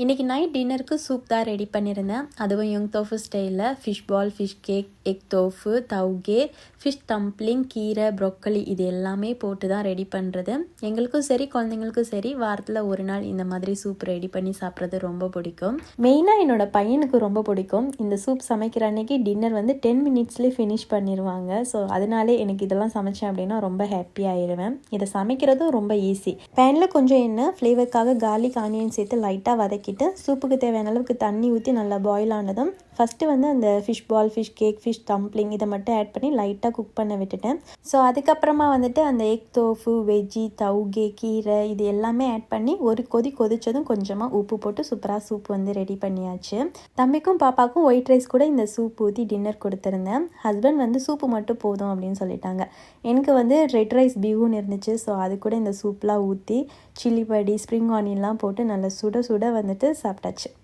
இன்றைக்கி நைட் டின்னருக்கு சூப் தான் ரெடி பண்ணியிருந்தேன். அதுவும் யங் தோஃபு ஸ்டைலில் fish ball, fish cake, egg tofu, தவுகே, ஃபிஷ் டம்ப்ளிங், கீரை, ப்ரொக்கலி இது எல்லாமே போட்டு தான் ரெடி பண்ணுறது. எங்களுக்கும் சரி குழந்தைங்களுக்கும் சரி வாரத்தில் ஒரு நாள் இந்த மாதிரி சூப் ரெடி பண்ணி சாப்பிட்றது ரொம்ப பிடிக்கும். மெயினாக என்னோடய பையனுக்கு ரொம்ப பிடிக்கும். இந்த சூப் சமைக்கிற அன்னைக்கு டின்னர் 10 மினிட்ஸ்லேயே ஃபினிஷ் பண்ணிடுவாங்க. ஸோ அதனாலே எனக்கு இதெல்லாம் சமைச்சேன் அப்படின்னா ரொம்ப ஹாப்பி ஆயிடுவேன். இதை சமைக்கிறதும் ரொம்ப ஈஸி. பேனில் கொஞ்சம் எண்ணெய், ஃப்ளேவருக்காக கார்லிக், ஆனியன் சேர்த்து லைட்டாக வதக்கிட்டு சூப்புக்கு தேவையான அளவுக்கு தண்ணி ஊற்றி நல்லா பாயில் ஆனதும் ஃபஸ்ட்டு அந்த fish ball, fish cake, fish dumpling இதை மட்டும் ஆட் பண்ணி லைட்டாக குக் பண்ண விட்டுட்டேன். ஸோ அதுக்கப்புறமா அந்த எக் தோஃபு, வெஜ்ஜி, தவுகே, கீரை இது எல்லாமே ஆட் பண்ணி ஒரு கொதிச்சதும் கொஞ்சமாக உப்பு போட்டு சூப்பராக சூப் ரெடி பண்ணியாச்சு. தம்பிக்கும் பாப்பாக்கும் ஒயிட் ரைஸ் கூட இந்த சூப் ஊற்றி டின்னர் கொடுத்துருந்தேன். ஹஸ்பண்ட் சூப்பு மட்டும் போதும் அப்படின்னு சொல்லிட்டாங்க. எனக்கு ரெட் ரைஸ் பீஃபுன்னு இருந்துச்சு. ஸோ அது கூட இந்த சூப்லாம் ஊற்றி சில்லி படி, ஸ்ப்ரிங் ஆனியன்லாம் போட்டு நல்லா சுட சுட சாப்பிட்டாச்சு.